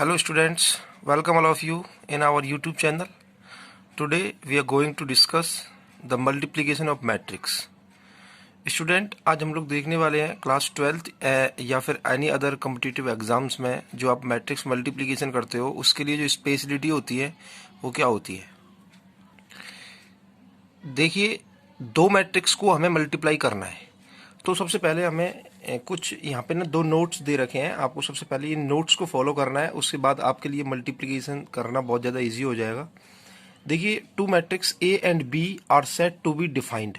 Hello students, welcome all of you in our YouTube channel. Today we are going to discuss the multiplication of matrix. Student आज हम लोग देखने वाले हैं class 12th या फिर एनी अदर कॉम्पिटिटिव एग्जाम्स में जो आप मैट्रिक्स मल्टीप्लिकेशन करते हो उसके लिए जो स्पेशलिटी होती है वो क्या होती है। देखिए, दो मैट्रिक्स को हमें मल्टीप्लाई करना है तो सबसे पहले हमें कुछ यहाँ पे ना दो नोट्स दे रखे हैं। आपको सबसे पहले इन नोट्स को फॉलो करना है, उसके बाद आपके लिए मल्टीप्लिकेशन करना बहुत ज़्यादा इजी हो जाएगा। देखिए, two matrix A and B are said to be defined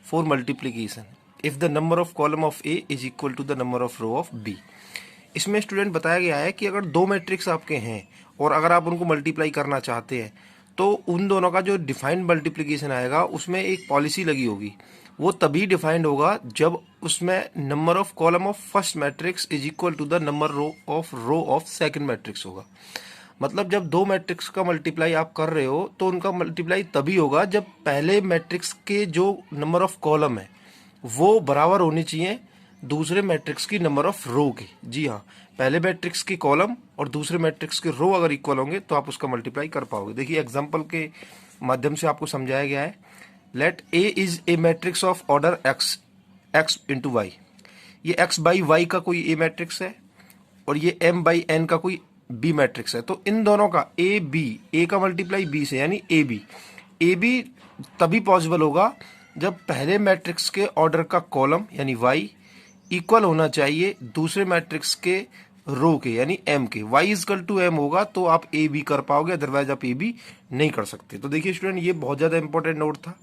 for multiplication if the number of column of A is equal to the number of row of B. इसमें स्टूडेंट बताया गया है कि अगर दो मैट्रिक्स आपके हैं और अगर आप उनको मल्टीप्लाई करना चाहते हैं तो उन दोनों का जो डिफाइंड मल्टीप्लिकेशन आएगा उसमें एक पॉलिसी लगी होगी। वो तभी डिफाइंड होगा जब उसमें number of column of first matrix is equal to the number row of second matrix होगा। मतलब जब दो मैट्रिक्स का मल्टीप्लाई आप कर रहे हो तो उनका मल्टीप्लाई तभी होगा जब पहले मैट्रिक्स के जो नंबर ऑफ कॉलम है वो बराबर होनी चाहिए दूसरे मैट्रिक्स की नंबर ऑफ रो की। जी हाँ, पहले मैट्रिक्स की कॉलम और दूसरे मैट्रिक्स के रो अगर इक्वल होंगे तो आप उसका मल्टीप्लाई कर पाओगे। देखिए, एग्जांपल के माध्यम से आपको समझाया गया है। Let A is a matrix of order X into Y. ये एक्स बाई वाई का कोई ए मैट्रिक्स है और ये एम बाई एन का कोई बी मैट्रिक्स है। तो इन दोनों का ए बी, ए का मल्टीप्लाई बी से यानी ए बी तभी पॉसिबल होगा जब पहले मैट्रिक्स के ऑर्डर का कॉलम यानी वाई इक्वल होना चाहिए दूसरे मैट्रिक्स के रो के यानी एम के। y इजकल टू एम होगा तो आप ए बी कर पाओगे, अदरवाइज आप ए बी नहीं कर सकते। तो देखिए स्टूडेंट, ये बहुत ज्यादा इंपॉर्टेंट नोट था।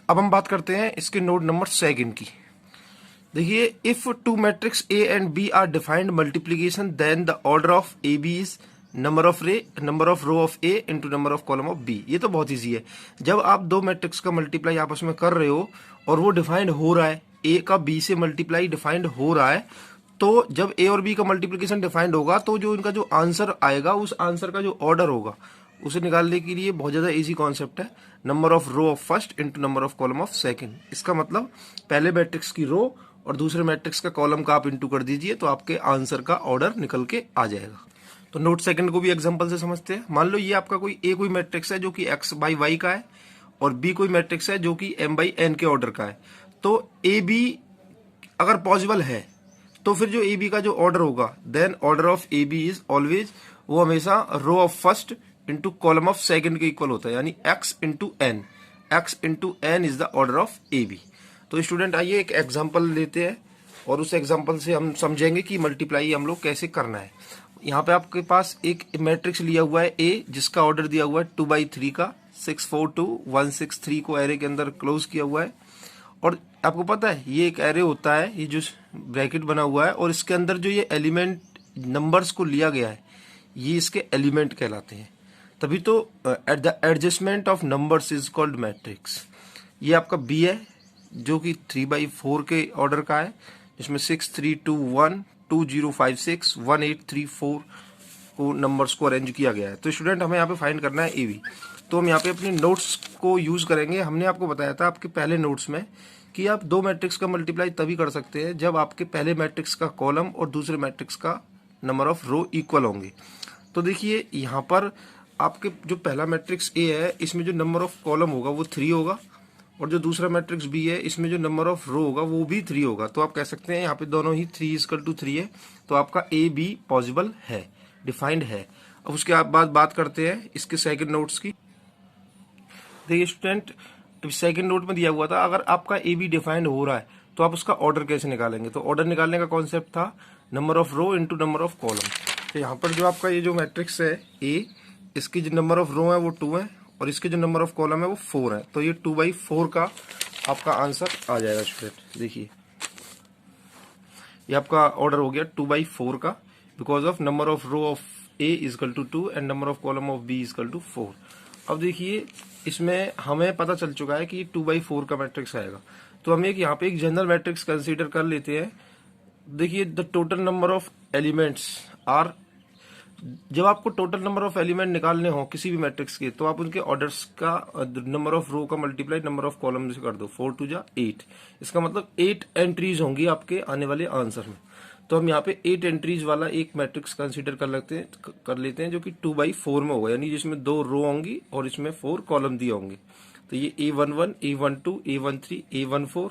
अब हम बात करते हैं इसके नोट नंबर सेकंड की। देखिए, if two matrix A and B are defined multiplication then the order of A B is number of row of A into number of column of B. ये तो बहुत ईजी है। जब आप दो matrix का मल्टीप्लाई आपस में कर रहे हो और वो डिफाइंड हो रहा है, ए का बी से मल्टीप्लाई डिफाइंड हो रहा है, तो जब ए और बी का मल्टीप्लिकेशन डिफाइंड होगा तो जो इनका जो आंसर आएगा उस आंसर का जो ऑर्डर होगा उसे निकालने के लिए बहुत ज्यादा इजी कॉन्सेप्ट है। Number of row of first into number of column of second. इसका मतलब पहले मैट्रिक्स की रो और दूसरे मैट्रिक्स का कॉलम का आप इंटू कर दीजिए तो आपके आंसर का ऑर्डर निकल के आ जाएगा। तो नोट सेकंड को भी एग्जांपल से समझते हैं। मान लो ये आपका कोई मैट्रिक्स है जो कि एक्स बाई वाई का है और बी कोई मैट्रिक्स है जो कि एम बाई एन के ऑर्डर का है। तो ए बी अगर पॉसिबल है तो फिर जो ए बी का जो ऑर्डर होगा then order of A B is always, वो हमेशा row of first into column of second के इक्वल होता है यानी X into N is the order of A B. तो स्टूडेंट आइए एक एग्जांपल लेते हैं और उस एग्जांपल से हम समझेंगे कि मल्टीप्लाई हम लोग कैसे करना है। यहाँ पे आपके पास एक मैट्रिक्स लिया हुआ है ए जिसका ऑर्डर दिया हुआ है 2/3 का, 642 163 को एरे के अंदर क्लोज किया हुआ है। और आपको पता है ये एक एरे होता है, ये जो ब्रैकेट बना हुआ है और इसके अंदर जो ये एलिमेंट नंबर्स को लिया गया है ये इसके एलिमेंट कहलाते हैं। तभी तो at the adjustment of numbers is called matrix. ये आपका बी है जो कि 3/4 के ऑर्डर का है, जिसमें 6321 2056 1834 को नंबर्स को अरेंज किया गया है। तो स्टूडेंट हमें यहाँ पे फाइंड करना है ए बी। तो हम यहाँ पे अपने नोट्स को यूज करेंगे। हमने आपको बताया था आपके पहले नोट्स में कि आप दो मैट्रिक्स का मल्टीप्लाई तभी कर सकते हैं जब आपके पहले मैट्रिक्स का कॉलम और दूसरे मैट्रिक्स का नंबर ऑफ रो इक्वल होंगे। तो देखिए यहाँ पर आपके जो पहला मैट्रिक्स ए है इसमें जो नंबर ऑफ कॉलम होगा वो 3 होगा और जो दूसरा मैट्रिक्स बी है इसमें जो नंबर ऑफ रो होगा वो भी 3 होगा। तो आप कह सकते हैं यहाँ पे दोनों ही 3 है। तो आपका ए बी पॉसिबल है, डिफाइंड है। अब उसके बाद बात करते हैं इसके सेकंड नोट्स की। देखिए स्टूडेंट, सेकंड नोट में दिया हुआ था अगर आपका ए बी डिफाइंड हो रहा है तो आप उसका ऑर्डर कैसे निकालेंगे। तो ऑर्डर निकालने का कॉन्सेप्ट था number of row into number of column. तो यहाँ पर जो आपका ये जो मैट्रिक्स है ए, इसकी जो नंबर ऑफ रो है वो 2 है और इसके जो नंबर ऑफ कॉलम है वो 4 है। तो ये 2/4 का आपका आंसर आ जाएगा स्टूडेंट। देखिए ये आपका ऑर्डर हो गया 2/4 का, because of number of row of A equal to 2 and number of column of B equal to 4। अब देखिए इसमें हमें पता चल चुका है कि 2/4 का मैट्रिक्स आएगा। तो हम एक यहाँ पे एक जनरल मैट्रिक्स कंसीडर कर लेते हैं। देखिए the total number of elements are, जब आपको टोटल नंबर ऑफ एलिमेंट निकालने हो किसी भी मैट्रिक्स के तो आप उनके ऑर्डर्स का नंबर ऑफ रो का मल्टीप्लाई नंबर ऑफ कॉलम से कर दो। 4 2 जा 8। इसका मतलब 8 एंट्रीज होंगी आपके आने वाले आंसर में। तो हम यहाँ पे 8 एंट्रीज वाला एक मैट्रिक्स कंसीडर कर लेते हैं जो कि 2/4 में होगा, यानी जिसमें 2 रो होंगी और इसमें 4 कॉलम दिए होंगे। तो ये A11, A12, A13, A14,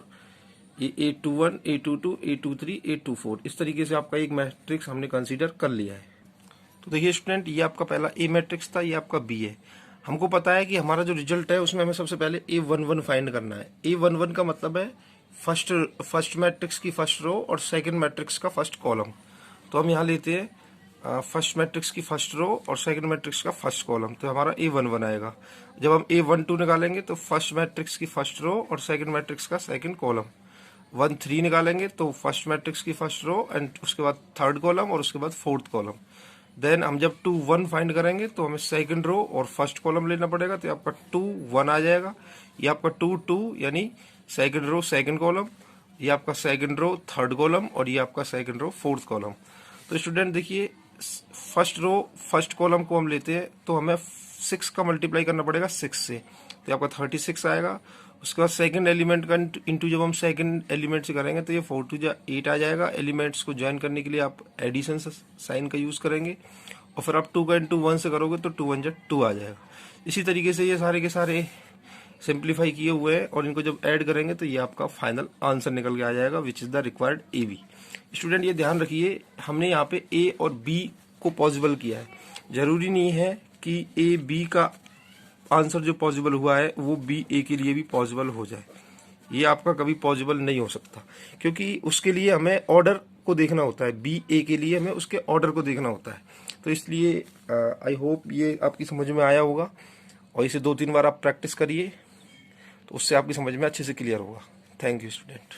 ये A21, A22, A23, A24, इस तरीके से आपका एक मैट्रिक्स हमने कंसीडर कर लिया है। तो देखिए स्टूडेंट, ये आपका पहला ए मैट्रिक्स था, ये आपका बी है। हमको पता है कि हमारा जो रिजल्ट है उसमें हमें सबसे पहले A11 फाइंड करना है। A11 का मतलब है फर्स्ट मैट्रिक्स की फर्स्ट रो और सेकंड मैट्रिक्स का फर्स्ट कॉलम। तो हम यहाँ लेते हैं फर्स्ट मैट्रिक्स की फर्स्ट रो और सेकंड मैट्रिक्स का फर्स्ट कॉलम, तो हमारा A11 आएगा। जब हम A12 निकालेंगे तो फर्स्ट मैट्रिक्स की फर्स्ट रो और सेकंड मैट्रिक्स का सेकंड कॉलम। 13 निकालेंगे तो फर्स्ट मैट्रिक्स की फर्स्ट रो एंड उसके बाद थर्ड कॉलम और उसके बाद फोर्थ कॉलम। देन हम जब 2 1 फाइंड करेंगे तो हमें सेकंड रो और फर्स्ट कॉलम लेना पड़ेगा, तो आपका 2 1 आ जाएगा। ये आपका 2 2 यानी सेकंड रो सेकंड कॉलम, ये आपका सेकंड रो थर्ड कॉलम और ये आपका सेकंड रो फोर्थ कॉलम। तो स्टूडेंट देखिए, फर्स्ट रो फर्स्ट कॉलम को हम लेते हैं तो हमें 6 का मल्टीप्लाई करना पड़ेगा 6 से, तो आपका 36 आएगा। उसके बाद सेकंड एलिमेंट का इंटू जब हम सेकंड एलिमेंट से करेंगे तो ये 4 2 8 आ जाएगा। एलिमेंट्स को ज्वाइन करने के लिए आप एडिशन साइन का यूज करेंगे और फिर आप 2 का इंटू 1 से करोगे तो 2 1 2 आ जाएगा। इसी तरीके से ये सारे के सारे सिंप्लीफाई किए हुए हैं और इनको जब ऐड करेंगे तो ये आपका फाइनल आंसर निकल के आ जाएगा, which is the required AB। Student ये ध्यान रखिए, हमने यहाँ पे A और B को पॉसिबल किया है। जरूरी नहीं है कि AB का आंसर जो पॉसिबल हुआ है वो BA के लिए भी पॉसिबल हो जाए। ये आपका कभी पॉसिबल नहीं हो सकता, क्योंकि उसके लिए हमें ऑर्डर को देखना होता है। BA के लिए हमें उसके ऑर्डर को देखना होता है। तो इसलिए आई होप ये आपकी समझ में आया होगा और इसे 2-3 बार आप प्रैक्टिस करिए तो उससे आपकी समझ में अच्छे से क्लियर होगा। Thank you student.